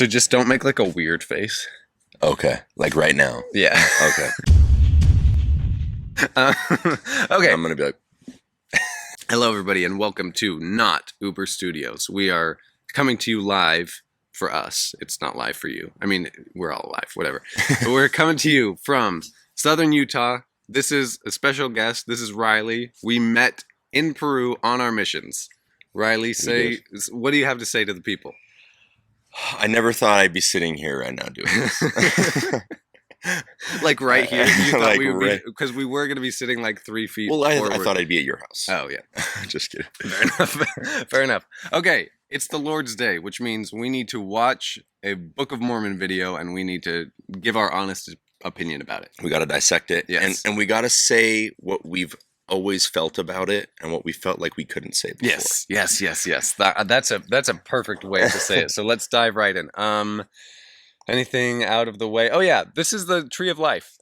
So just don't make like a weird face. Okay, like right now. Yeah. Okay. Okay. I'm gonna be like, hello, everybody, and welcome to Not Uber Studios. We are coming to you live for us. It's not live for you. I mean, we're all live, whatever. But we're coming to you from Southern Utah. This is a special guest. This is Riley. We met in Peru on our missions. Riley, what do you have to say to the people? I never thought I'd be sitting here right now doing this. Like right here? You thought Like we would right- because we were going to be sitting like 3 feet Well, I forward. thought I'd be at your house. Oh, yeah. Just kidding. Fair enough. Fair enough. Okay, it's the Lord's Day, which means we need to watch a Book of Mormon video and we need to give our honest opinion about it. We got to dissect it. Yes. And we got to say what we've always felt about it and what we felt like we couldn't say before. Yes. That's a perfect way to say it. So let's dive right in. Anything out of the way? Oh yeah, this is the Tree of Life.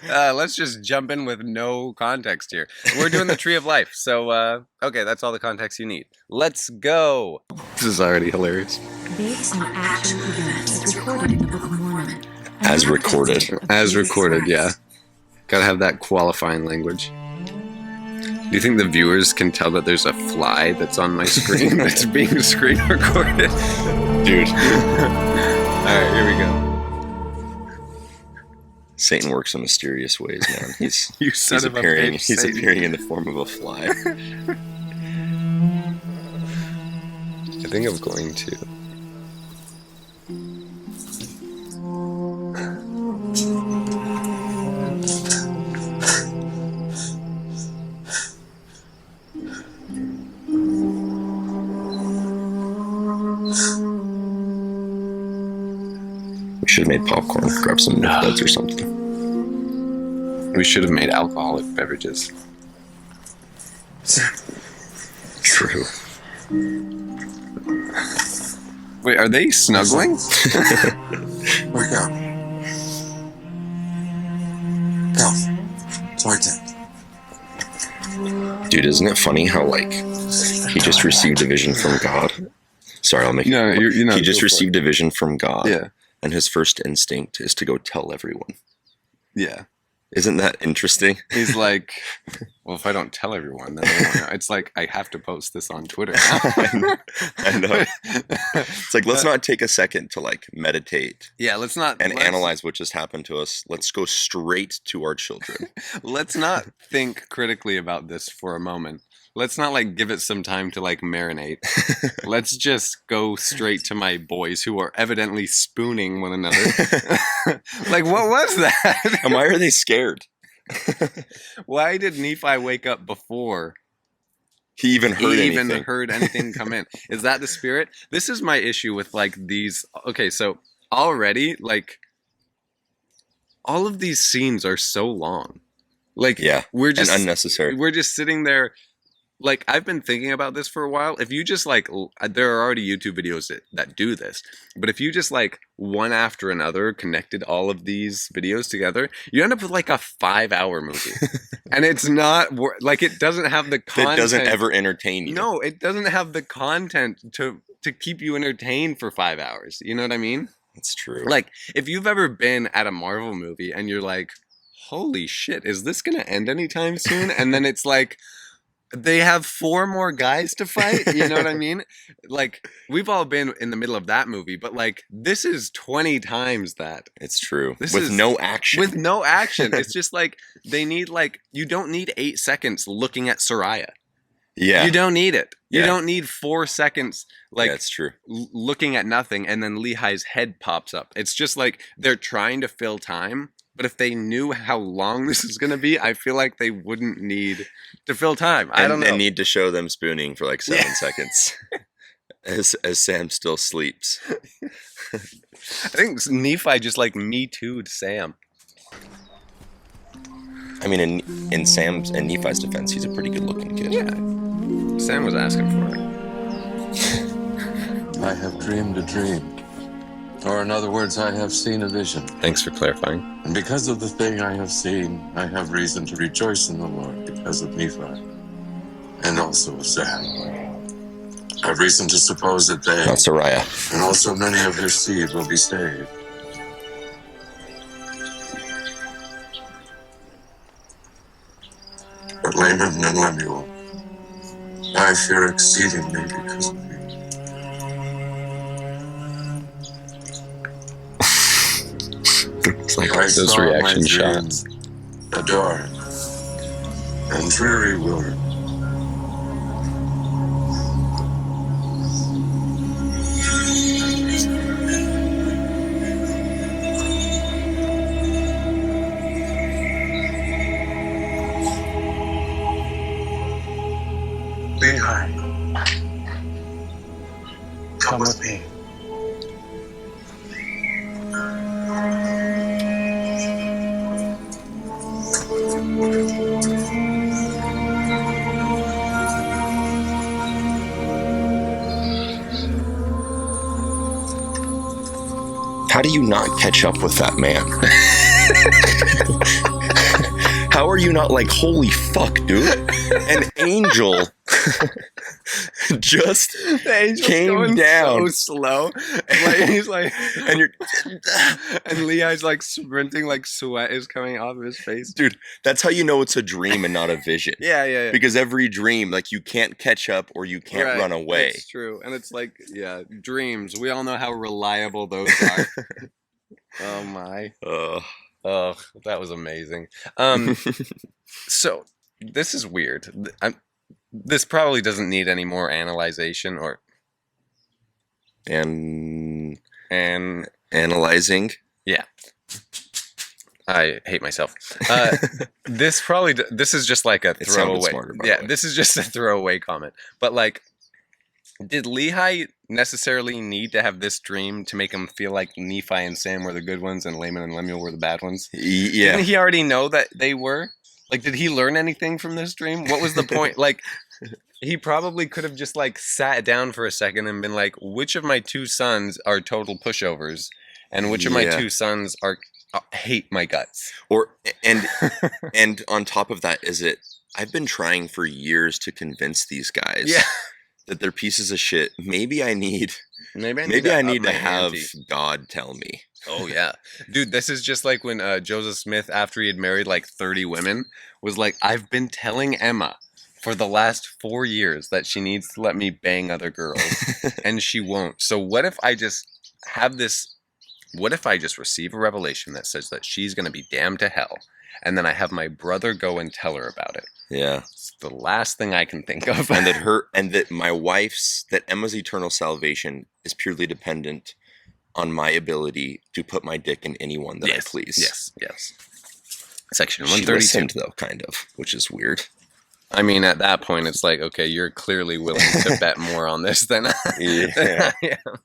Let's just jump in with no context here. We're doing the Tree of Life. So, okay, that's all the context you need. Let's go. This is already hilarious. Based on actual events as recorded in the Book of Mormon. As recorded. As recorded, yeah. Gotta have that qualifying language. Do you think the viewers can tell that there's a fly that's on my screen that's being screen recorded? Dude. Alright, here we go. Satan works in mysterious ways, man. He's You son he's of a appearing bitch, he's Satan. appearing in the form of a fly. I think I'm going to. We should have made popcorn, grab some buds or something. We should have made alcoholic beverages. True. Wait, are they snuggling? Wake up. Go. It's our tent. Dude, isn't it funny how, like, he just received a vision from God? Sorry, I'll make No, you're not. He just received a vision from God. Yeah. And his first instinct is to go tell everyone. Yeah. Isn't that interesting? He's like, well, if I don't tell everyone, then they won't know. It's like, I have to post this on Twitter now. I know. It's like, let's not take a second to, like, meditate Yeah, let's analyze what just happened to us. Let's go straight to our children. Let's not think critically about this for a moment. Let's not like give it some time to like marinate. Let's just go straight to my boys who are evidently spooning one another. Like, what was that? And why are they scared? Why did Nephi wake up before He even heard he anything. even heard anything come in? Is that the spirit? This is my issue with like these. Okay, so already like all of these scenes are so long. Like, Yeah, we're and just unnecessary. We're just sitting there. Like, I've been thinking about this for a while. If you just like, there are already YouTube videos that do this, but if you just like one after another connected all of these videos together, you end up with like a 5-hour movie. And it's not like, it doesn't have the content. It doesn't ever entertain you. No, it doesn't have the content to keep you entertained for 5 hours. You know what I mean? It's true. Like, if you've ever been at a Marvel movie and you're like, holy shit, is this going to end anytime soon? And then it's like, they have 4 more guys to fight. You know what I mean? Like, we've all been in the middle of that movie, but like, this is 20 times that. It's true. This With is- no action. With no action. It's just like, they need like, you don't need 8 seconds looking at Sariah. Yeah. You don't need it. You Yeah. don't need 4 seconds like That's true. looking at nothing and then Lehi's head pops up. It's just like they're trying to fill time. But if they knew how long this is going to be, I feel like they wouldn't need to fill time. I don't know. And need to show them spooning for like 7 seconds. As Sam still sleeps. I think Nephi just like Me Too'd Sam. I mean, in Sam's and Nephi's defense, he's a pretty good looking kid. Yeah. Sam was asking for it. I have dreamed a dream. Or in other words, I have seen a vision. Thanks for clarifying. And because of the thing I have seen, I have reason to rejoice in the Lord because of Nephi. And also of Sam. I have reason to suppose that they, Not Sariah. and also many of their seed, will be saved. But Laman and Lemuel, I fear exceedingly because of you. It's like I those saw in my reaction dream shots. a dark and dreary word. Lehi, come with me. How do you not catch up with that man? How are you not like, holy fuck, dude? An angel just The angel's came going down. so slow. Like, he's like, And you're, and Lehi's like sprinting, like sweat is coming off of his face. dude, that's how you know it's a dream and not a vision. Yeah. Because every dream, like, you can't catch up or you can't Right, run away. It's true, and it's like, yeah, dreams. We all know how reliable those are. Oh my. Oh, that was amazing. So this is weird. This probably doesn't need any more analyzation or and analyzing. Yeah. I hate myself. This is just like a It sounded throwaway. smarter, by the Yeah, way. this is just a throwaway comment. But like, did Lehi necessarily need to have this dream to make him feel like Nephi and Sam were the good ones and Laman and Lemuel were the bad ones? Yeah. Didn't he already know that they were? Like, did he learn anything from this dream? What was the point? Like, he probably could have just like sat down for a second and been like, which of my two sons are total pushovers and which of my two sons are hate my guts? And on top of that, I've been trying for years to convince these guys that they're pieces of shit. Maybe I need to have God tell me. Oh yeah, dude, this is just like when Joseph Smith, after he had married like 30 women, was like, I've been telling Emma for the last 4 years that she needs to let me bang other girls, and she won't. So what if I just have this? What if I just receive a revelation that says that she's going to be damned to hell, and then I have my brother go and tell her about it? Yeah. It's the last thing I can think of. And that Emma's eternal salvation is purely dependent on my ability to put my dick in anyone that I please. Yes. Section She 132. listened, though, kind of, which is weird. I mean, at that point, it's like, okay, you're clearly willing to bet more on this than Yeah. I am.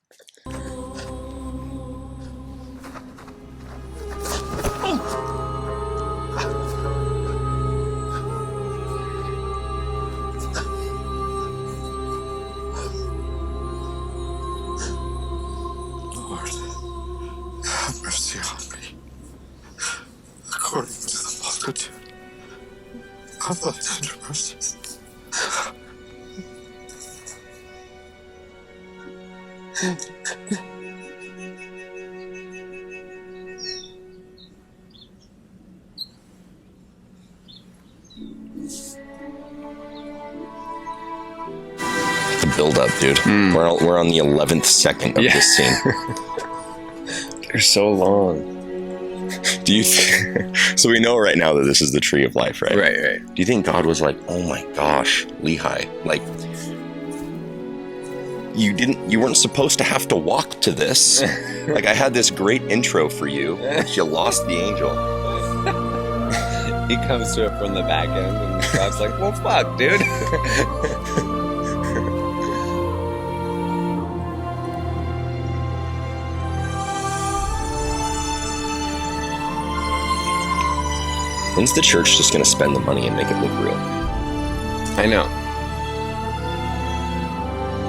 Lord, have mercy on me, according to the multitude of thy tender mercies. The build up, dude. We're on the 11th second of this scene. They're so long. Do you so we know right now that this is the tree of life, right? Right. Do you think God was like, oh my gosh, Lehi, like, you weren't supposed to have to walk to this. Like, I had this great intro for you, but you lost the angel. He comes to it from the back end, and God's like, well, fuck, dude. When's the church just going to spend the money and make it look real? I know.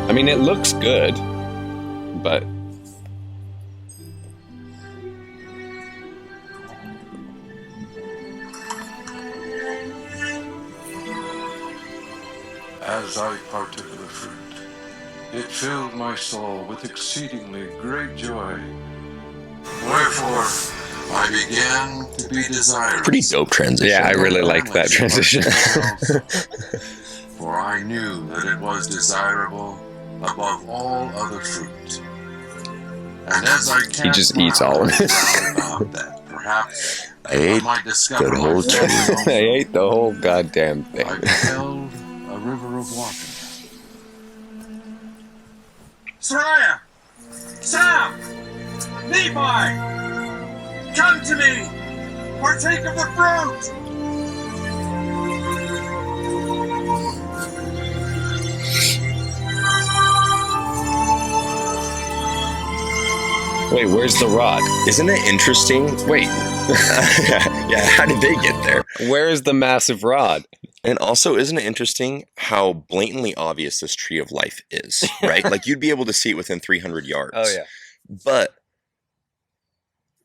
I mean, it looks good, but... As I partook of the fruit, it filled my soul with exceedingly great joy. Wherefore, I began to be desirous. Pretty dope transition. Yeah, I really like that transition. For I knew that it was desirable above all other fruit. And as I He just eats all of it. about that, perhaps I ate might discover the whole myself tree. also. I ate the whole goddamn thing. I beheld a river of water. Sariah! Sam! Lehi! Come to me! Partake of the fruit! Wait, where's the rod? Isn't it interesting? Wait, Yeah, how did they get there? where is the massive rod? And also, isn't it interesting how blatantly obvious this tree of life is, right? Like, you'd be able to see it within 300 yards. Oh, yeah. But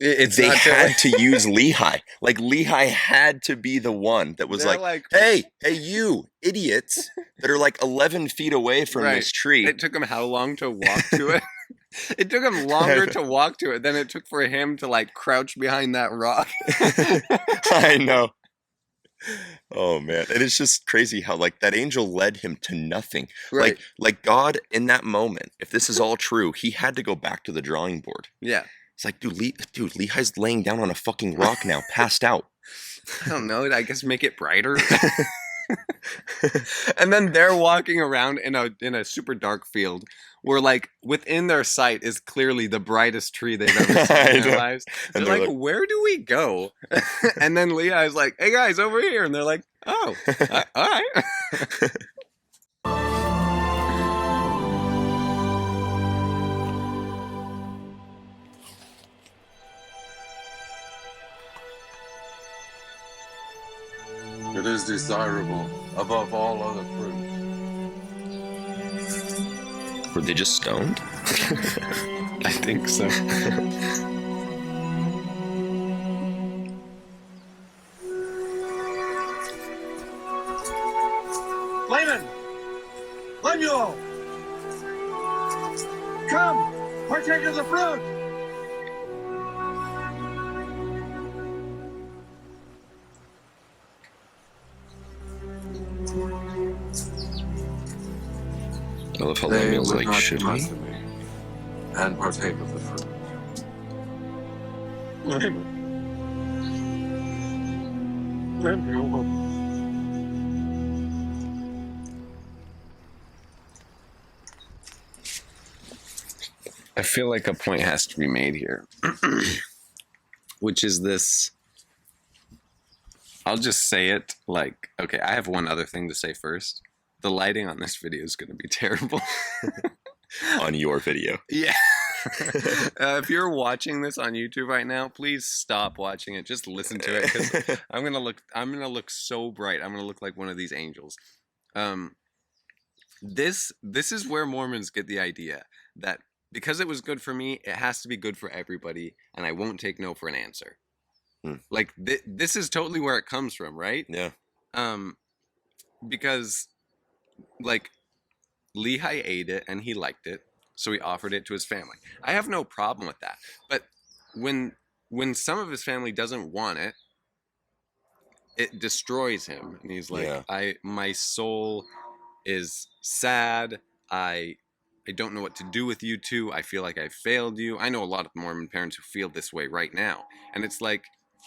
It's they not had to use Lehi. Like, Lehi had to be the one that was They're like, hey, you idiots that are like 11 feet away from Right. this tree. It took him how long to walk to it? It took him longer to walk to it than it took for him to like crouch behind that rock. I know. Oh man, and it's just crazy how like that angel led him to nothing. Right. Like God in that moment, if this is all true, he had to go back to the drawing board. Yeah. It's like, dude, Lehi's laying down on a fucking rock now, passed out. I don't know. I guess make it brighter. And then they're walking around in a super dark field where like within their sight is clearly the brightest tree they've ever seen in their lives. They're And they're like, like- where do we go? And then Lehi's like, hey guys, over here. And they're like, oh, all right. It is desirable above all other fruit. Were they just stoned? I think so. Laman! Lemuel! Come! Partake of the fruit! I love how They Lemuel's would like, not should come we? unto me and partake of the fruit. Lemuel! I feel like a point has to be made here, which is this. I'll just say it like, okay, I have one other thing to say first. The lighting on this video is going to be terrible. On your video. Yeah. If you're watching this on YouTube right now, please stop watching it. Just listen to it because I'm gonna look so bright. I'm gonna look like one of these angels. This is where Mormons get the idea that because it was good for me, it has to be good for everybody, and I won't take no for an answer. Like this is totally where it comes from, right? Yeah. Because like Lehi ate it and he liked it, so he offered it to his family. I have no problem with that. But when some of his family doesn't want it, it destroys him, and he's like, Yeah. my soul is sad. I don't know what to do with you two. I feel like I failed you. I know a lot of Mormon parents who feel this way right now, and it's like,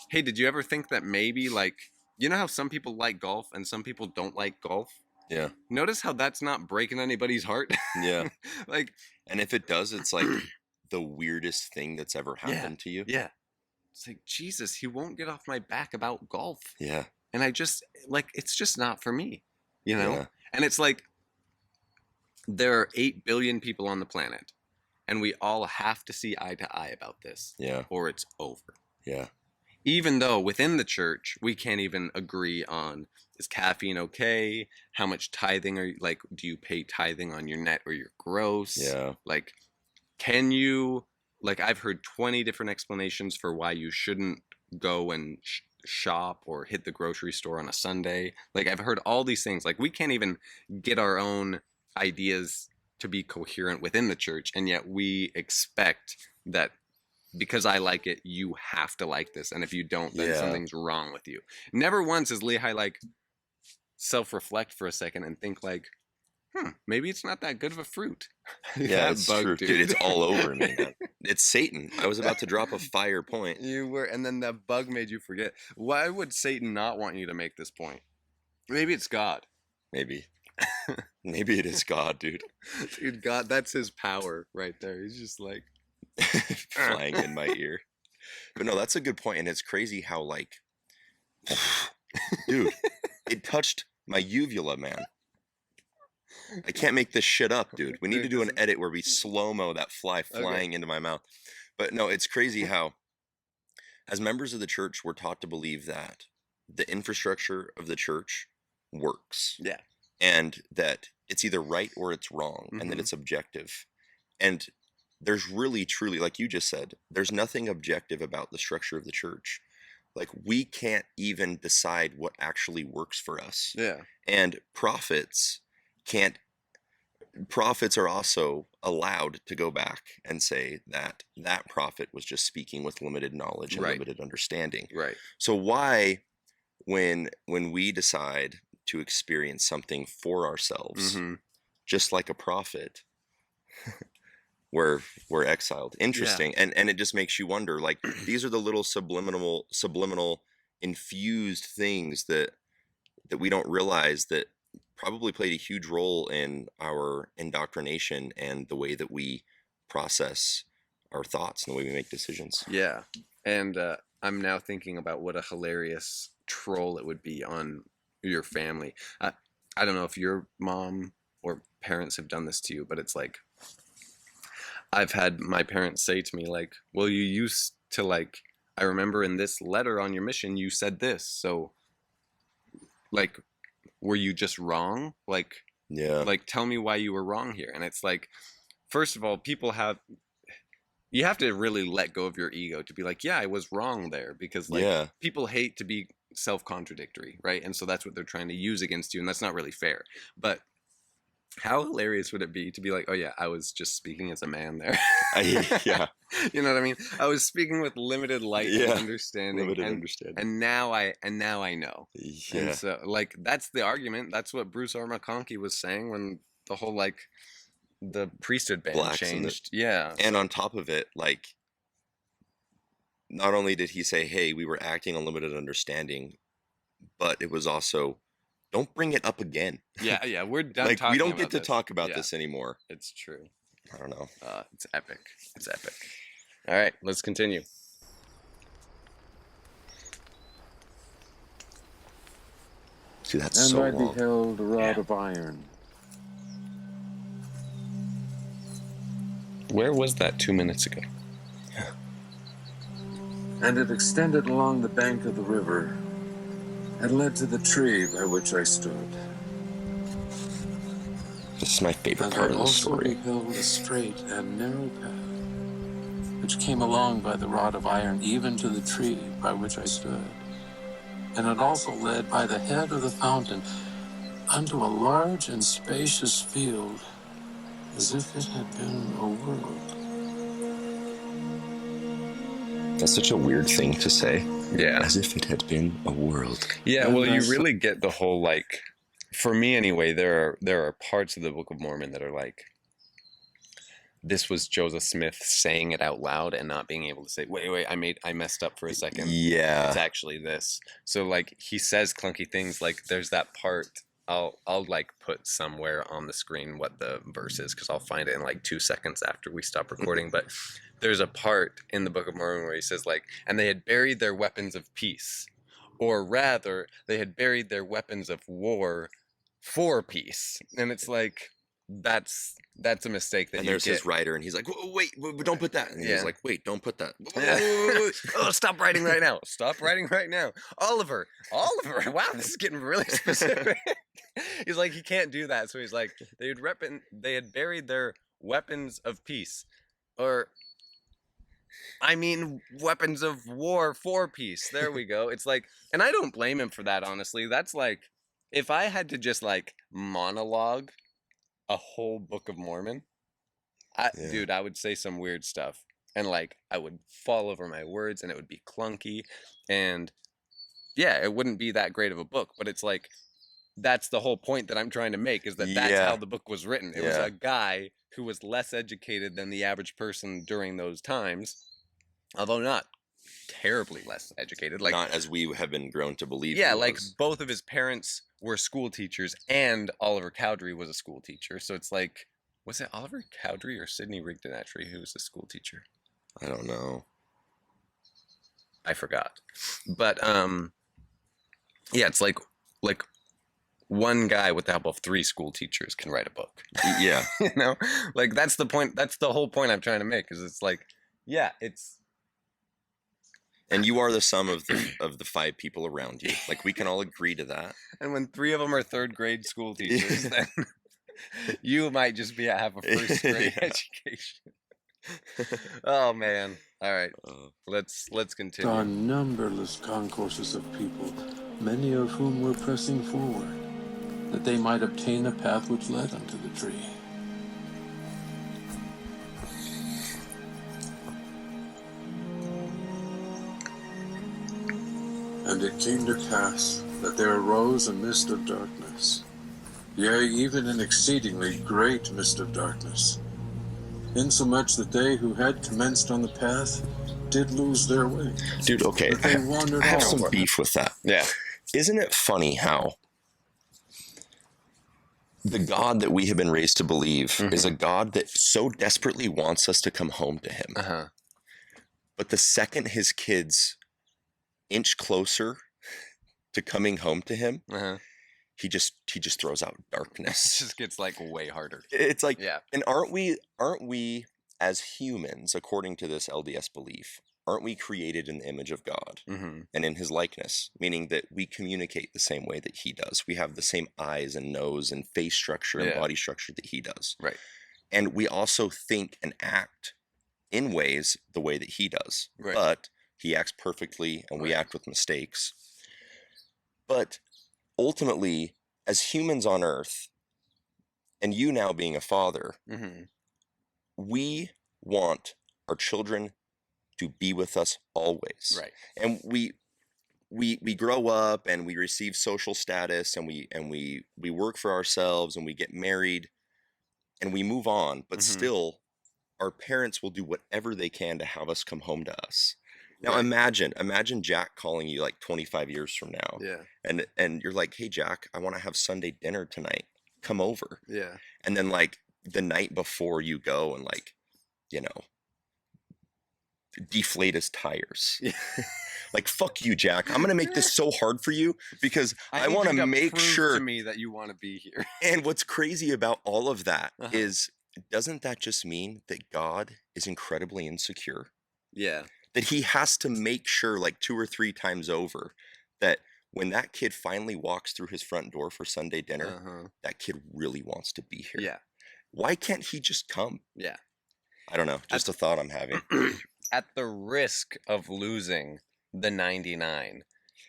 hey, did you ever think that maybe like, you know how some people like golf and some people don't like golf? Yeah. Notice how that's not breaking anybody's heart. Yeah. Like, And if it does, it's like the weirdest thing that's ever happened to you. yeah. It's like, Jesus, he won't get off my back about golf. Yeah. And I just, like, it's just not for me, you know? Yeah. And it's like, there are 8 billion people on the planet, and we all have to see eye to eye about this, Yeah. or it's over. Yeah. Even though within the church, we can't even agree on, is caffeine okay? How much tithing are you, like, do you pay tithing on your net or your gross? Yeah. Like, can you, like, I've heard 20 different explanations for why you shouldn't go and shop or hit the grocery store on a Sunday. Like, I've heard all these things. Like, we can't even get our own ideas to be coherent within the church, and yet we expect that because I like it, you have to like this, and if you don't, then something's wrong with you. Never once is Lehi like self-reflect for a second and think like, maybe it's not that good of a fruit. Yeah, it's true. Dude, it's all over me, man. It's Satan. I was about to drop a fire point. You were, and then that bug made you forget. Why would Satan not want you to make this point? Maybe it's God. Maybe. Maybe it is God, dude. Dude, God, that's his power right there. He's just like flying in my ear. But no, that's a good point. And it's crazy how, like, dude, it touched my uvula, man. I can't make this shit up, dude. We need to do an edit where we slow-mo that fly flying into my mouth. But no, it's crazy how, as members of the church, we're taught to believe that the infrastructure of the church works. Yeah. And that it's either right or it's wrong, and that it's objective. And there's really, truly, like you just said, there's nothing objective about the structure of the church. Like, we can't even decide what actually works for us. Yeah. And prophets are also allowed to go back and say that that prophet was just speaking with limited knowledge and limited understanding. Right. So why, when we decide to experience something for ourselves, just like a prophet, we're exiled. Interesting. And it just makes you wonder, like, these are the little subliminal infused things that we don't realize that probably played a huge role in our indoctrination and the way that we process our thoughts and the way we make decisions. Yeah. And I'm now thinking about what a hilarious troll it would be on your family. I don't know if your mom or parents have done this to you, but it's like, I've had my parents say to me, like, well, you used to, like, I remember in this letter on your mission, you said this. So, like, were you just wrong? Like, like, tell me why you were wrong here. And it's like, first of all, you have to really let go of your ego to be like, yeah, I was wrong there, because like people hate to be self-contradictory, right? And so that's what they're trying to use against you, and that's not really fair. But how hilarious would it be to be like, oh yeah, I was just speaking as a man there. Yeah. You know what I mean? I was speaking with limited light and understanding. And now I know. Yeah. And so, like, that's the argument. That's what Bruce R. McConkie was saying when the whole, like, the priesthood ban changed. Yeah. And on top of it, like, not only did he say, hey, we were acting on limited understanding, but it was also, don't bring it up again. Yeah, we're done. Like, talking we don't about get to this. talk about this anymore. It's true. I don't know. It's epic. It's epic. All right, let's continue. See, that's and so I long. beheld a rod of iron. Where was that 2 minutes ago? And it extended along the bank of the river and led to the tree by which I stood. This is my favorite And part I of the also story. beheld a straight and narrow path, which came along by the rod of iron even to the tree by which I stood. And it also led by the head of the fountain unto a large and spacious field, as if it had been a world. That's such a weird thing to say. Yeah. As if it had been a world. Yeah, well, you really get the whole, like, for me anyway, there are parts of the Book of Mormon that are like, this was Joseph Smith saying it out loud and not being able to say, wait, I messed up for a second. Yeah. It's actually this. So, like, he says clunky things, like, there's that part, I'll like put somewhere on the screen what the verse is, because I'll find it in like 2 seconds after we stop recording, but there's a part in the Book of Mormon where he says, like, and they had buried their weapons of peace, or rather, they had buried their weapons of war for peace. And it's like, that's a mistake that and you there's get. his writer, and he's like, wait, don't put that. And he's like, wait, don't put that. Oh, stop writing right now. Stop writing right now. Oliver. Wow, this is getting really specific. He's like, he can't do that. So he's like, they had buried their weapons of peace. Or, I mean, weapons of war for peace. There we go. It's like, and I don't blame him for that, honestly. That's like, if I had to just like monologue a whole Book of Mormon, dude, I would say some weird stuff. And like, I would fall over my words and it would be clunky. And yeah, it wouldn't be that great of a book. But it's like, that's the whole point that I'm trying to make, is that that's how the book was written. It was a guy who was less educated than the average person during those times, although not terribly less educated. Like, not as we have been grown to believe. Yeah, like both of his parents were school teachers, and Oliver Cowdery was a school teacher. So it's like, was it Oliver Cowdery or Sidney Rigdon actually who was a school teacher? I don't know. I forgot. But yeah, it's like one guy with the help of 3 school teachers can write a book. Yeah. You know? Like, that's the point. That's the whole point I'm trying to make, is it's like, yeah, it's... And you are the sum of the 5 people around you. Like, we can all agree to that. And when 3 of them are 3rd grade school teachers, then you might just have a 1st grade education. Oh man! All right, let's continue. Saw numberless concourses of people, many of whom were pressing forward, that they might obtain a path which led unto the tree. And it came to pass that there arose a mist of darkness, yea, even an exceedingly great mist of darkness, insomuch that they who had commenced on the path did lose their way. Dude, okay, But they wandered I have all. some beef with that. Yeah. Isn't it funny how the God that we have been raised to believe is a God that so desperately wants us to come home to him. But the second his kids inch closer to coming home to him, he just throws out darkness. It just gets like way harder. It's like, yeah. And aren't we as humans, according to this LDS belief, aren't we created in the image of God and in his likeness? Meaning that we communicate the same way that he does. We have the same eyes and nose and face structure and body structure that he does. Right. And we also think and act in ways the way that he does. Right. But he acts perfectly and we act with mistakes. But ultimately, as humans on earth, and you now being a father, we want our children to be with us always. Right. And we grow up and we receive social status and we work for ourselves and we get married and we move on, but still our parents will do whatever they can to have us come home to us. Now imagine Jack calling you like 25 years from now. Yeah. And you're like, "Hey Jack, I want to have Sunday dinner tonight. Come over." Yeah. And then like the night before you go and like, you know, deflate his tires. Like, fuck you, Jack. I'm going to make this so hard for you because I want to make sure to me that you want to be here. And what's crazy about all of that is, doesn't that just mean that God is incredibly insecure? Yeah. That he has to make sure like 2 or 3 times over that when that kid finally walks through his front door for Sunday dinner, that kid really wants to be here. Yeah. Why can't he just come? Yeah. I don't know. Just a thought I'm having. At the risk of losing the 99,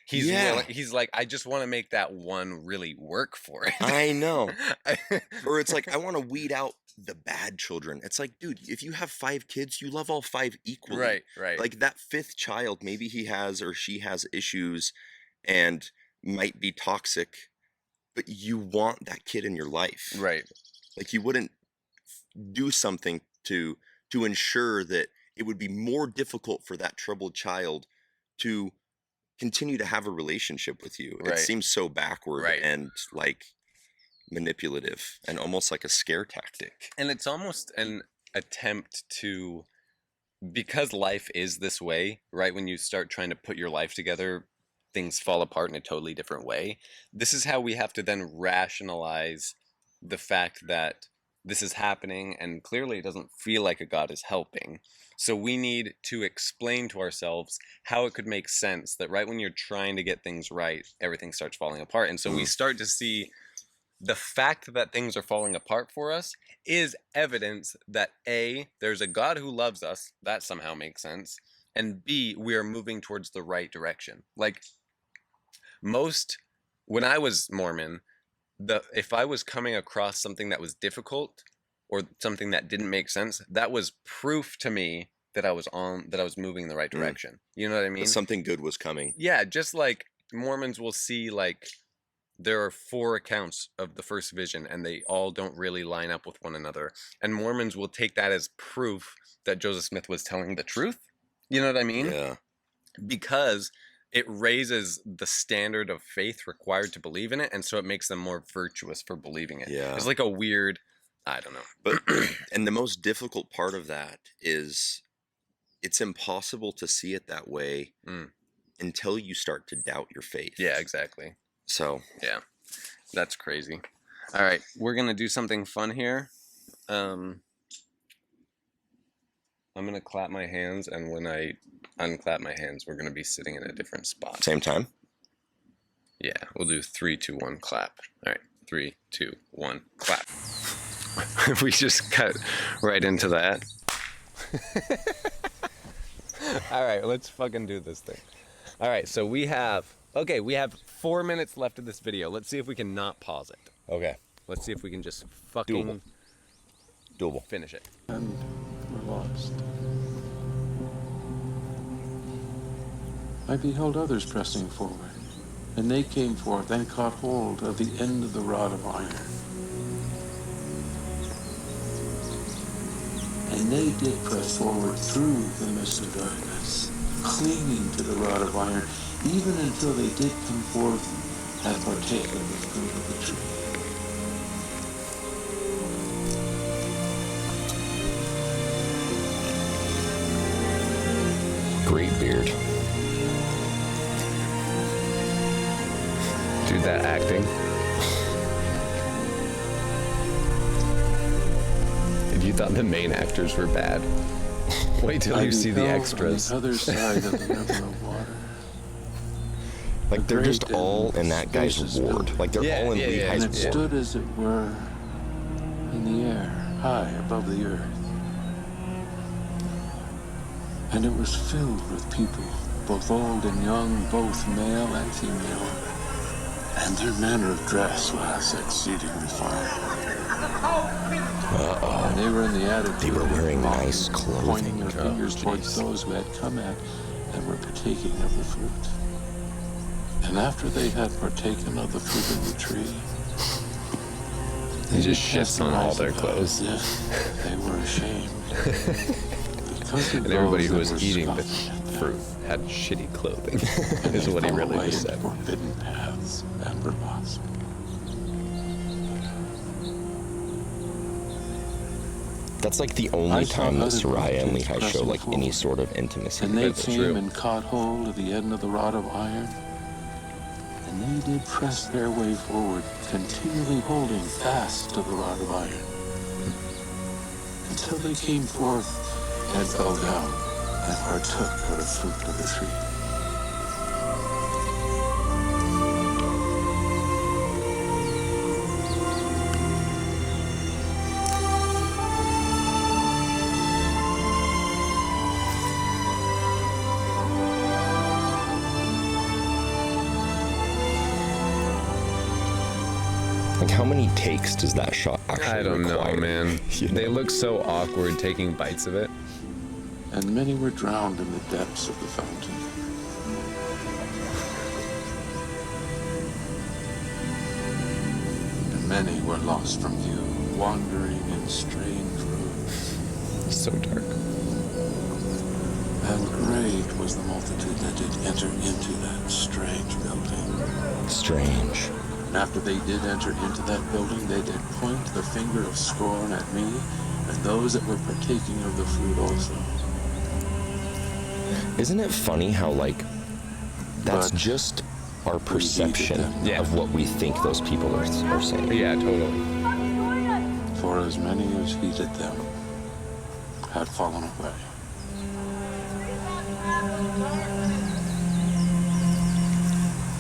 he's like, I just want to make that one really work for it. I know. Or it's like, I want to weed out the bad children. It's like, dude, if you have 5 kids, you love all 5 equally. Right. Like that 5th child, maybe he has or she has issues and might be toxic, but you want that kid in your life. Right. Like you wouldn't do something to ensure that it would be more difficult for that troubled child to continue to have a relationship with you. It seems so backward and like manipulative and almost like a scare tactic. And it's almost an attempt to, because life is this way, right? When you start trying to put your life together, things fall apart in a totally different way. This is how we have to then rationalize the fact that this is happening and clearly it doesn't feel like a God is helping. So we need to explain to ourselves how it could make sense that right when you're trying to get things right, everything starts falling apart. And so we start to see the fact that things are falling apart for us is evidence that A, there's a God who loves us. That somehow makes sense. And B, we are moving towards the right direction. Like when I was Mormon, if I was coming across something that was difficult or something that didn't make sense, that was proof to me that I was moving in the right direction. You know what I mean? That something good was coming. Yeah, just like Mormons will see, like, there are 4 accounts of the first vision and they all don't really line up with one another. And Mormons will take that as proof that Joseph Smith was telling the truth. You know what I mean? Yeah. Because it raises the standard of faith required to believe in it, and so it makes them more virtuous for believing it. Yeah. It's like a weird, I don't know. But and the most difficult part of that is it's impossible to see it that way until you start to doubt your faith. Yeah, exactly. So, yeah. That's crazy. All right, we're going to do something fun here. I'm going to clap my hands, and when I unclap my hands, we're going to be sitting in a different spot. Same time? Yeah, we'll do 3, 2, 1, clap. All right, 3, 2, 1, clap. We just cut right into that. All right, let's fucking do this thing. All right, so we have 4 minutes left of this video. Let's see if we can not pause it. Okay. Let's see if we can just fucking Doable. finish it. And were lost. I beheld others pressing forward, and they came forth and caught hold of the end of the rod of iron. And they did press forward through the mist of darkness, clinging to the rod of iron, even until they did come forth and partake of the fruit of the tree. Great beard. Dude, that acting. If you thought the main actors were bad, wait till you see the extras. On the other side of the river of water. Like, they're just all in that guy's ward. Like, they're all in Lehi's And it ward. stood, as it were, in the air, high above the earth. And it was filled with people, both old and young, both male and female. And their manner of dress was exceedingly fine. And they were in the attitude They were wearing of nice clothing. pointing their fingers towards those who had come at and were partaking of the fruit. And after they had partaken of the fruit of the tree, He just shits on all their clothes. They were ashamed. And everybody who was eating the fruit had shitty clothing, is what he really just said. Forbidden paths and were lost. That's like the only time that Sariah and Lehi show like any sort of intimacy. And they That's came true. and caught hold of the end of the rod of iron, and they did press their way forward, continually holding fast to the rod of iron, until they came forth and fell down and partook of the fruit of the tree. Like, how many takes does that shot actually I don't require? know, man. You know? They look so awkward taking bites of it. And many were drowned in the depths of the fountain. And many were lost from view, wandering in strange roads. It's so dark. And great was the multitude that did enter into that strange building. Strange. And after they did enter into that building, they did point the finger of scorn at me and those that were partaking of the fruit also. Isn't it funny how, like, that's But just our perception Yeah. of what we think those people are saying? Yeah, totally. For as many as heeded them had fallen away.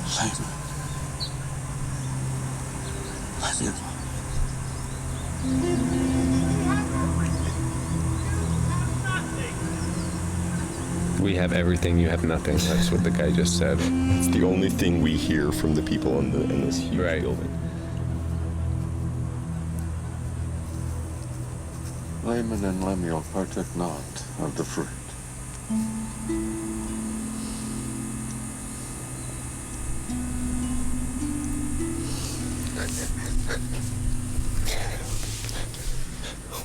Simon. We have everything, you have nothing. That's what the guy just said. It's the only thing we hear from the people in this huge Right. building. Laman and Lemuel partook not of the fruit.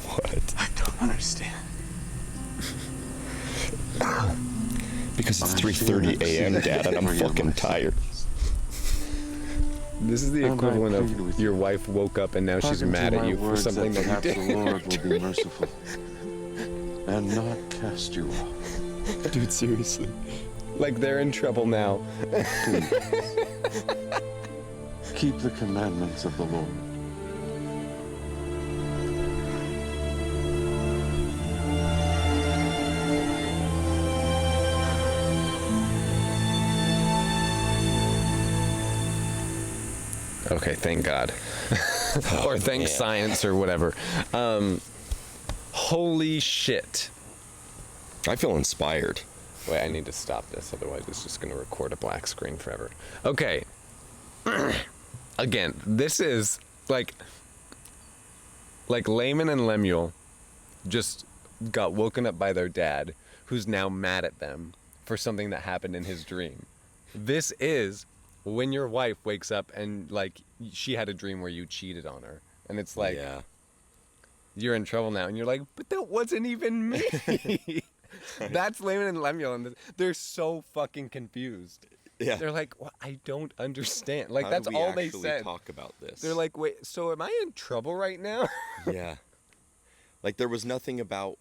What? I don't understand. Because it's 3:30 a.m., Dad, and I'm fucking tired. This is the equivalent of your wife woke up and now she's mad at you for something that you did. The Lord will be merciful and not cast you off. Dude, seriously. Like they're in trouble now. Keep the commandments of the Lord. Okay, thank God. Or thank science or whatever. Holy shit. I feel inspired. Wait, I need to stop this, otherwise it's just going to record a black screen forever. Okay. Again, this is like Laman and Lemuel just got woken up by their dad, who's now mad at them for something that happened in his dream. This is when your wife wakes up and like she had a dream where you cheated on her, and it's like, yeah, you're in trouble now, and you're like, but that wasn't even me. That's Laman and Lemuel, and they're so fucking confused. yeah. They're like, well, I don't understand. Like, How that's do we all they actually said. talk about this? They're like, wait, so am I in trouble right now? Yeah. Like, there was nothing about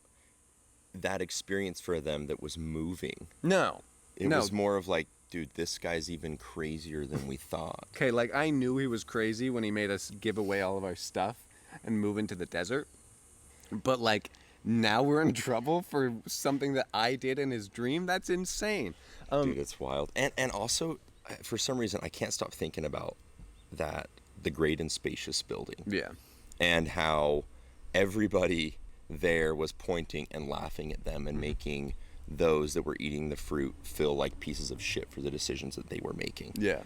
that experience for them that was moving. No. It was more of like, dude, this guy's even crazier than we thought. Okay, like, I knew he was crazy when he made us give away all of our stuff and move into the desert. But, like, now we're in trouble for something that I did in his dream? That's insane. Dude, it's wild. And also, for some reason, I can't stop thinking about the great and spacious building. Yeah. And how everybody there was pointing and laughing at them and making those that were eating the fruit feel like pieces of shit for the decisions that they were making. Yeah.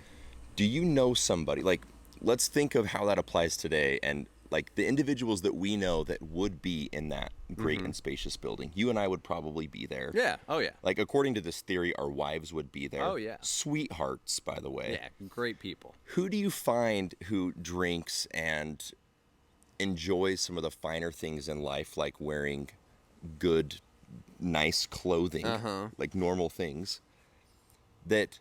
Do you know somebody, like, let's think of how that applies today, and like the individuals that we know that would be in that great and spacious building. You and I would probably be there. Yeah. Oh, yeah. Like, according to this theory, our wives would be there. Oh, yeah. Sweethearts, by the way. Yeah, great people. Who do you find who drinks and enjoys some of the finer things in life, like wearing good, nice clothing, like normal things, that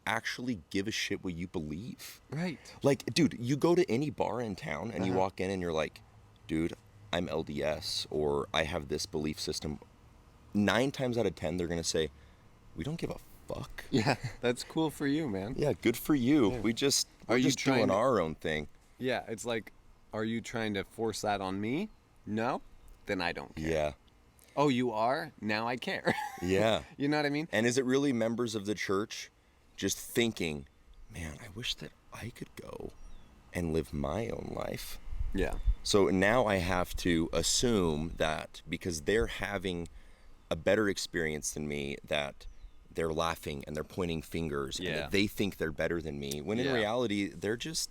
actually give a shit what you believe? Right. Like, dude, you go to any bar in town and you walk in and you're like, dude, I'm LDS, or I have this belief system. 9 times out of 10, they're going to say, we don't give a fuck. Yeah, that's cool for you, man. Yeah, good for you. Yeah. We're just doing our own thing. Yeah, it's like, are you trying to force that on me? No? Then I don't care. Yeah. Oh, you are? Now I care. Yeah. You know what I mean? And is it really members of the church just thinking, man, I wish that I could go and live my own life? Yeah. So now I have to assume that because they're having a better experience than me, that they're laughing and they're pointing fingers and that they think they're better than me, when in reality, they're just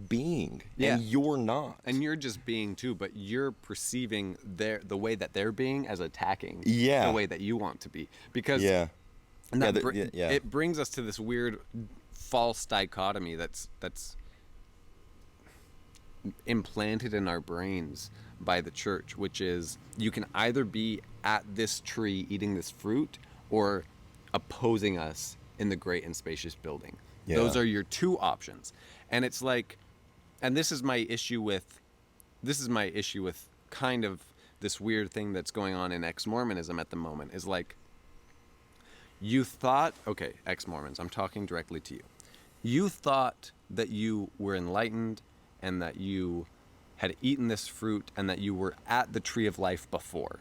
being. Yeah. And you're not. And you're just being too, but you're perceiving the way that they're being as attacking Yeah. the way that you want to be. Because Yeah. and that Yeah, it brings us to this weird false dichotomy that's implanted in our brains by the church, which is you can either be at this tree eating this fruit or opposing us in the great and spacious building. Yeah. Those are your two options. And it's like, and this is my issue with kind of this weird thing that's going on in ex-Mormonism at the moment, is like, you thought, okay, ex-Mormons, I'm talking directly to you. You thought that you were enlightened and that you had eaten this fruit and that you were at the tree of life before.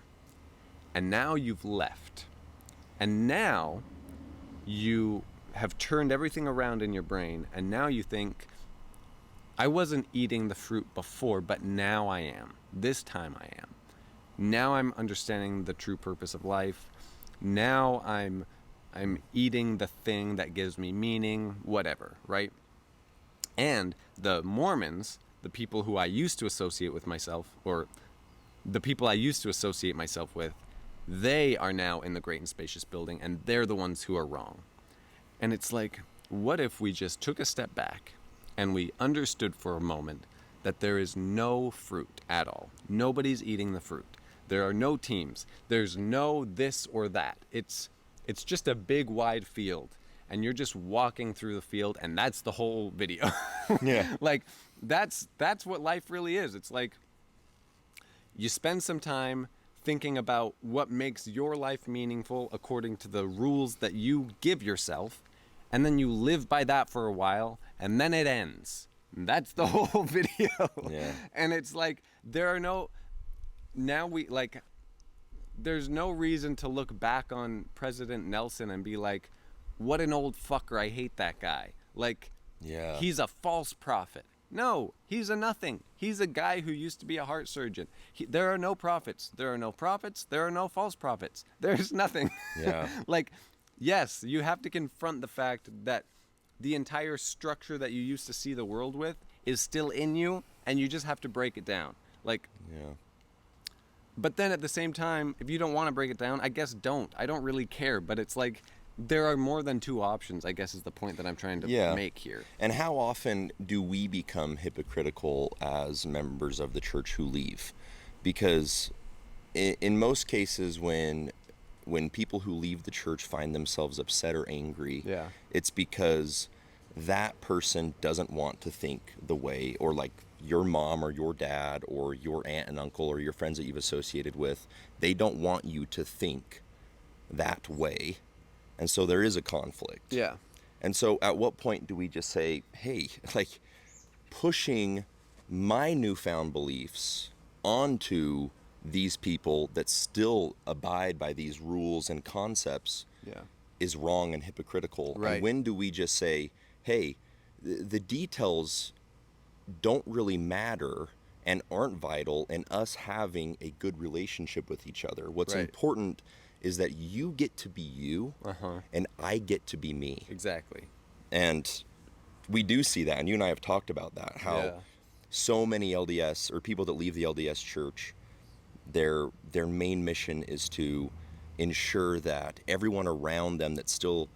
And now you've left. And now you have turned everything around in your brain, and now you think, I wasn't eating the fruit before, but now I am. This time I am. Now I'm understanding the true purpose of life. Now I'm eating the thing that gives me meaning, whatever, right? And the Mormons, the people who I used to associate with myself, or the people I used to associate myself with, they are now in the great and spacious building, and they're the ones who are wrong. And it's like, what if we just took a step back and we understood for a moment that there is no fruit at all? Nobody's eating the fruit. There are no teams. There's no this or that. It's just a big wide field, and you're just walking through the field, and that's the whole video. Yeah. Like, that's what life really is. It's like, you spend some time thinking about what makes your life meaningful according to the rules that you give yourself, and then you live by that for a while, and then it ends. That's the whole video. Yeah. And it's like, there's no reason to look back on President Nelson and be like, what an old fucker, I hate that guy. Like, Yeah. he's a false prophet. No, he's a nothing. He's a guy who used to be a heart surgeon. There are no prophets. There are no prophets. There are no false prophets. There's nothing. Yeah. Like, yes, you have to confront the fact that the entire structure that you used to see the world with is still in you, and you just have to break it down. Like, Yeah. but then at the same time, if you don't want to break it down, I guess don't. I don't really care, but it's like, there are more than two options, I guess, is the point that I'm trying to make here. And how often do we become hypocritical as members of the church who leave? Because in most cases, when people who leave the church find themselves upset or angry, it's because that person doesn't want to think the way, or like your mom or your dad or your aunt and uncle or your friends that you've associated with, they don't want you to think that way. And so there is a conflict. Yeah. And so at what point do we just say, hey, like, pushing my newfound beliefs onto these people that still abide by these rules and concepts is wrong and hypocritical? Right. And when do we just say, hey, the details don't really matter and aren't vital in us having a good relationship with each other? What's important is that you get to be you, and I get to be me. Exactly. And we do see that, and you and I have talked about that, how so many LDS, or people that leave the LDS church, their main mission is to ensure that everyone around them that still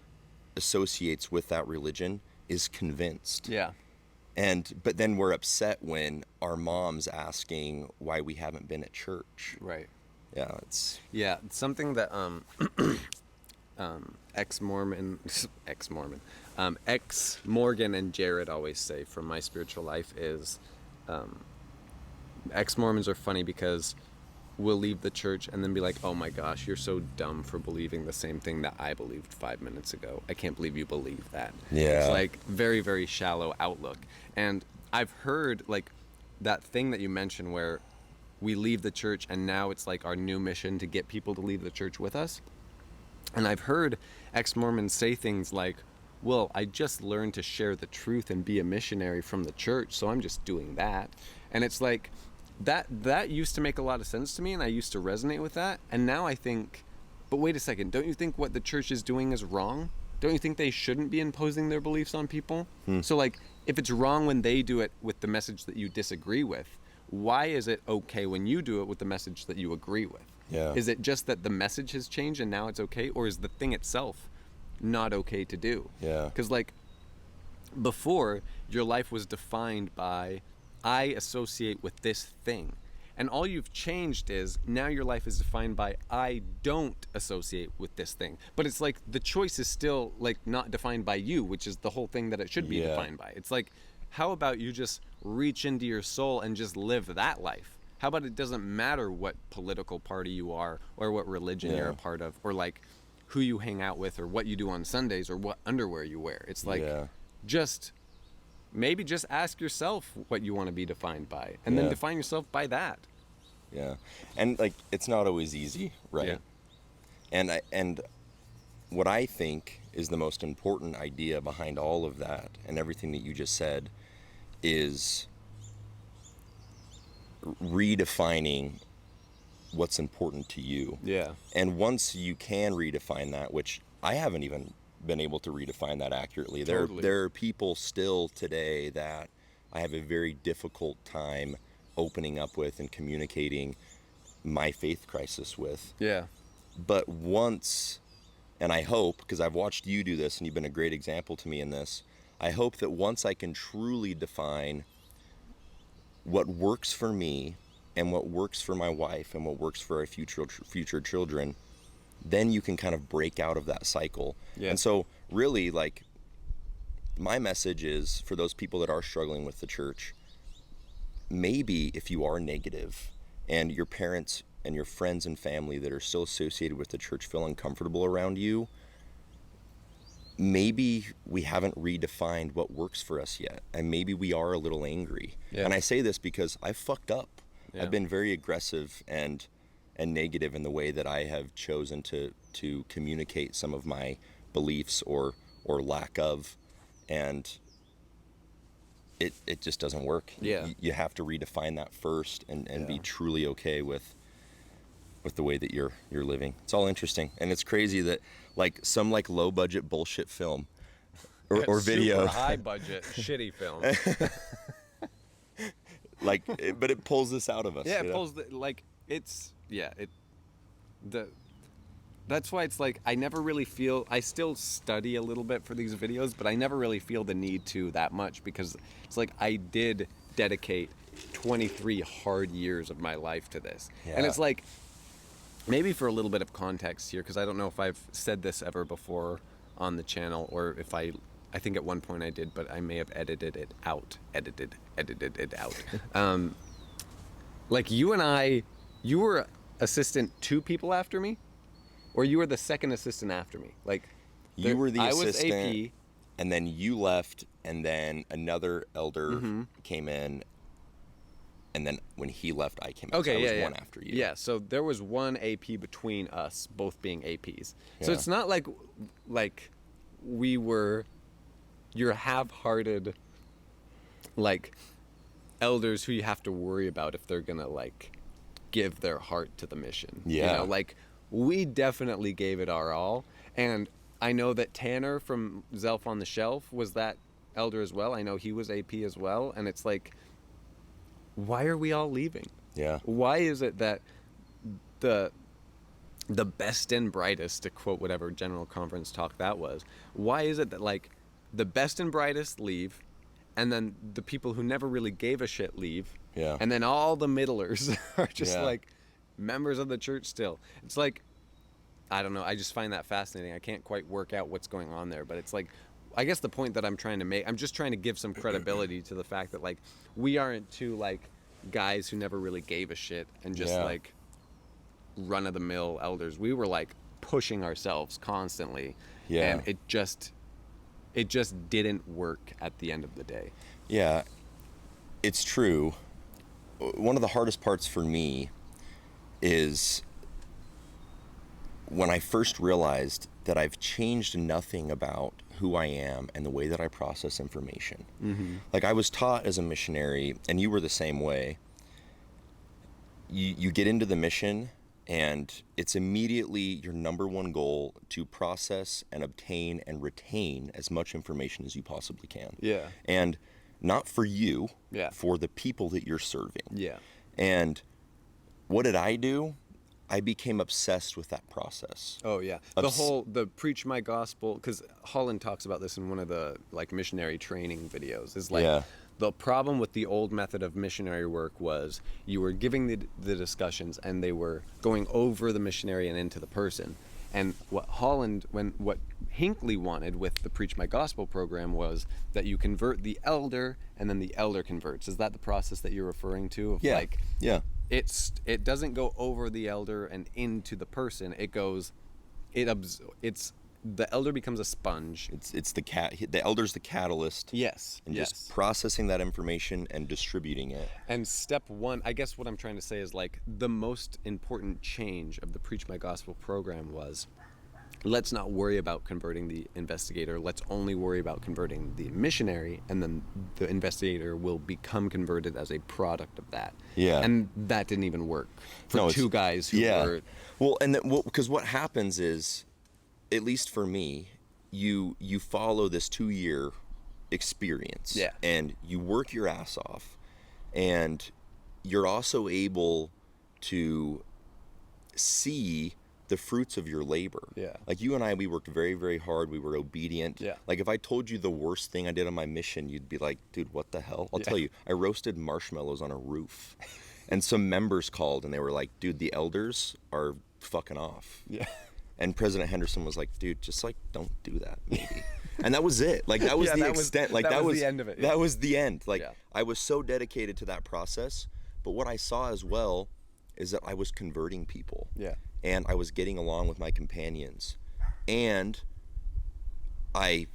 associates with that religion is convinced. Yeah. But then we're upset when our mom's asking why we haven't been at church. Right. Yeah, it's something that ex-Morgan and Jared always say from my spiritual life is, ex-Mormons are funny because we'll leave the church and then be like, oh my gosh, you're so dumb for believing the same thing that I believed 5 minutes ago. I can't believe you believe that. Yeah. It's like very, very shallow outlook. And I've heard like that thing that you mentioned where we leave the church and now it's like our new mission to get people to leave the church with us. And I've heard ex-Mormons say things like, well, I just learned to share the truth and be a missionary from the church, so I'm just doing that. And it's like, that used to make a lot of sense to me, and I used to resonate with that. And now I think, but wait a second, don't you think what the church is doing is wrong? Don't you think they shouldn't be imposing their beliefs on people? So like, if it's wrong when they do it with the message that you disagree with, why is it okay when you do it with the message that you agree with? Yeah. Is it just that the message has changed and now it's okay? Or is the thing itself not okay to do? Yeah. Because like, before, your life was defined by, I associate with this thing. And all you've changed is, now your life is defined by, I don't associate with this thing. But it's like, the choice is still like not defined by you, which is the whole thing that it should be defined by. It's like, how about you just reach into your soul and just live that life? How about it doesn't matter what political party you are, or what religion you're a part of, or like who you hang out with, or what you do on Sundays, or what underwear you wear. It's like, maybe just ask yourself what you want to be defined by, and then define yourself by that. Yeah. And like, it's not always easy, right? Yeah. And what I think is the most important idea behind all of that and everything that you just said is redefining what's important to you. Yeah. And once you can redefine that, which I haven't even been able to redefine that accurately. Totally. There are people still today that I have a very difficult time opening up with and communicating my faith crisis with. Yeah. But once, and I hope, because I've watched you do this and you've been a great example to me in this, I hope that once I can truly define what works for me and what works for my wife and what works for our future children, then you can kind of break out of that cycle. Yeah. And so really, like, my message is for those people that are struggling with the church, maybe if you are negative and your parents and your friends and family that are still associated with the church feel uncomfortable around you, maybe we haven't redefined what works for us yet, and maybe we are a little angry. Yeah. And I say this because I've fucked up. Yeah. I've been very aggressive and negative in the way that I have chosen to communicate some of my beliefs or lack of, and it just doesn't work. Yeah. You have to redefine that first and be truly okay with the way that you're living. It's all interesting, and it's crazy that like some like low budget bullshit film or video, super high budget shitty film. like, but it pulls this out of us. Yeah, it you know? pulls that's why it's like I never really feel, I still study a little bit for these videos, but I never really feel the need to that much, because it's like I did dedicate 23 hard years of my life to this. Yeah. And it's like, maybe for a little bit of context here, because I don't know if I've said this ever before on the channel, or if I think at one point I did, but I may have edited it out. Like you and I, you were assistant 2 people after me, or you were the second assistant after me. Like you were the assistant, I was AP, and then you left, and then another elder came in, and then when he left, I came in. Okay, so I was one after you. Yeah, so there was one AP between us, both being APs. Yeah. So it's not like we were your half-hearted like elders who you have to worry about if they're gonna like give their heart to the mission. Yeah. You know, like we definitely gave it our all, and I know that Tanner from Zelf on the Shelf was that elder as well. I know he was AP as well, and it's like, why are we all leaving? Yeah. Why is it that the best and brightest, to quote whatever general conference talk that was, why is it that like the best and brightest leave, and then the people who never really gave a shit leave, Yeah. and then all the middlers are just Yeah. like members of the church still? It's like, I don't know, I just find that fascinating. I can't quite work out what's going on there, but it's like, I guess the point that I'm trying to make, I'm just trying to give some credibility to the fact that like we aren't 2 like guys who never really gave a shit and just like run-of-the-mill elders. We were like pushing ourselves constantly, and it just didn't work at the end of the day. Yeah, it's true. One of the hardest parts for me is when I first realized that I've changed nothing about who I am and the way that I process information. Mm-hmm. Like I was taught as a missionary, and you were the same way. You get into the mission, and it's immediately your number one goal to process and obtain and retain as much information as you possibly can. Yeah. And not for you, for the people that you're serving. Yeah. And what did I do? I became obsessed with that process. Oh yeah, the preach my gospel, because Holland talks about this in one of the like missionary training videos, is like the problem with the old method of missionary work was you were giving the discussions, and they were going over the missionary and into the person. And what Hinckley wanted with the Preach My Gospel program was that you convert the elder, and then the elder converts. Is that the process that you're referring to? Of like, it doesn't go over the elder and into the person. It goes, the elder becomes a sponge. The elder's the catalyst. Yes. And just processing that information and distributing it. And step 1, I guess what I'm trying to say is like the most important change of the Preach My Gospel program was, let's not worry about converting the investigator. Let's only worry about converting the missionary, and then the investigator will become converted as a product of that. Yeah. And that didn't even work for 2 guys who were... Well, because what happens is, at least for me, you follow this 2-year experience. Yeah. And you work your ass off, and you're also able to see the fruits of your labor. Yeah. Like you and I, we worked very, very hard. We were obedient. Yeah. Like if I told you the worst thing I did on my mission, you'd be like, dude, what the hell? I'll tell you, I roasted marshmallows on a roof. And some members called and they were like, dude, the elders are fucking off. Yeah. And President Henderson was like, dude, just like, don't do that, maybe. And that was it. Like that was the extent. Like that was the end of it. That was the end. Like I was so dedicated to that process. But what I saw as well is that I was converting people. Yeah. And I was getting along with my companions. And I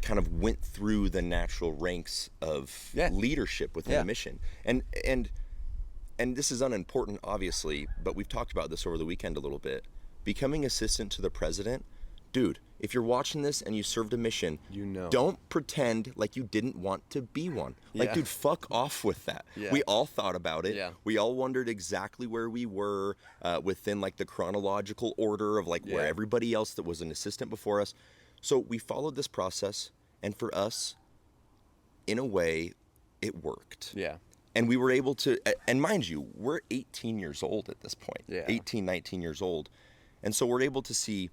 kind of went through the natural ranks of leadership within the mission. And this is unimportant, obviously, but we've talked about this over the weekend a little bit. Becoming assistant to the president, dude, if you're watching this and you served a mission, don't pretend like you didn't want to be one. Like, dude, fuck off with that. Yeah. We all thought about it. Yeah. We all wondered exactly where we were within like the chronological order of like where everybody else that was an assistant before us. So we followed this process, and for us, in a way, it worked. Yeah. And we were able to, and mind you, we're 18 years old at this point. Yeah. 18, 19 years old. And so we're able to see,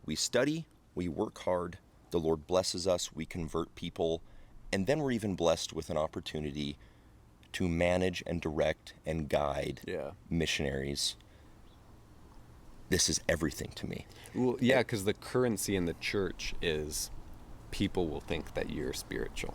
we study, we work hard, the Lord blesses us, we convert people, and then we're even blessed with an opportunity to manage and direct and guide missionaries. This is everything to me. Well, yeah, because the currency in the church is people will think that you're spiritual.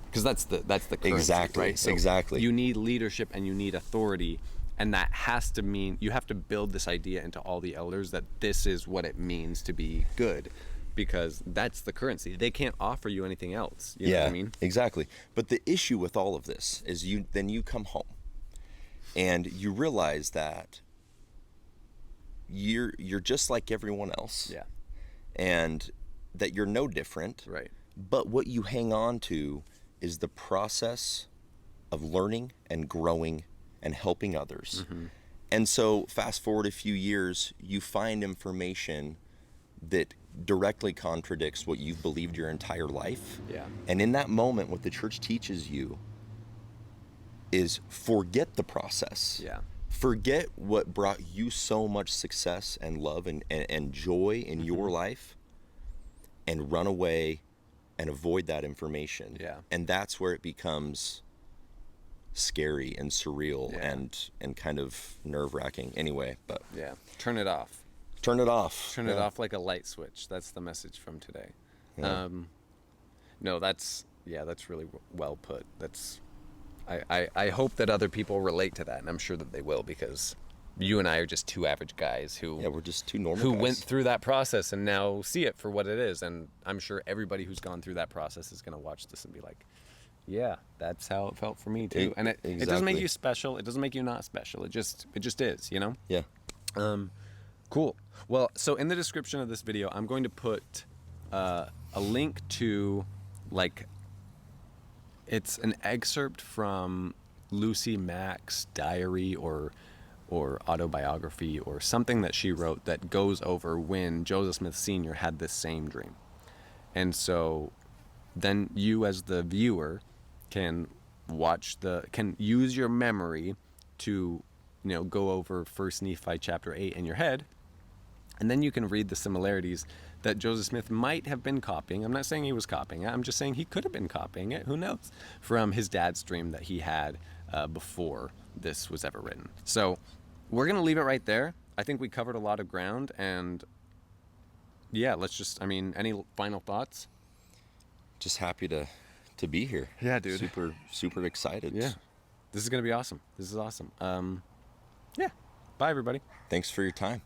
Because that's the currency, exactly, right? So exactly. You need leadership and you need authority, and that has to mean you have to build this idea into all the elders that this is what it means to be good, because that's the currency. They can't offer you anything else. You know what I mean? Exactly. But the issue with all of this is you come home and you realize that you're just like everyone else. Yeah. And that you're no different. Right. But what you hang on to is the process of learning and growing and helping others. Mm-hmm. And so fast forward a few years, you find information that directly contradicts what you've believed your entire life. Yeah. And in that moment, what the church teaches you is forget the process. Yeah. Forget what brought you so much success and love and joy in your life, and run away and avoid that information. Yeah. And that's where it becomes scary and surreal and kind of nerve-wracking anyway. But turn it off. Turn it off. Turn it off like a light switch. That's the message from today. Yeah. No, that's really well put. That's I hope that other people relate to that, and I'm sure that they will, because you and I are just two average guys who we're just two normal who guys. Went through that process and now see it for what it is. And I'm sure everybody who's gone through that process is going to watch this and be like, yeah, that's how it felt for me too. And it doesn't make you special. It doesn't make you not special. It just is, you know? Yeah. Cool. Well, so in the description of this video, I'm going to put a link to, like, it's an excerpt from Lucy Mack's diary or autobiography or something that she wrote that goes over when Joseph Smith Sr. had this same dream. And so then you as the viewer can use your memory to, go over 1 Nephi chapter 8 in your head, and then you can read the similarities that Joseph Smith might have been copying. I'm not saying he was copying it. I'm just saying he could have been copying it. Who knows? From his dad's dream that he had before this was ever written. So we're going to leave it right there. I think we covered a lot of ground, and any final thoughts? Just happy to be here. Yeah, dude. Super, super excited. Yeah. This is going to be awesome. This is awesome. Bye, everybody. Thanks for your time.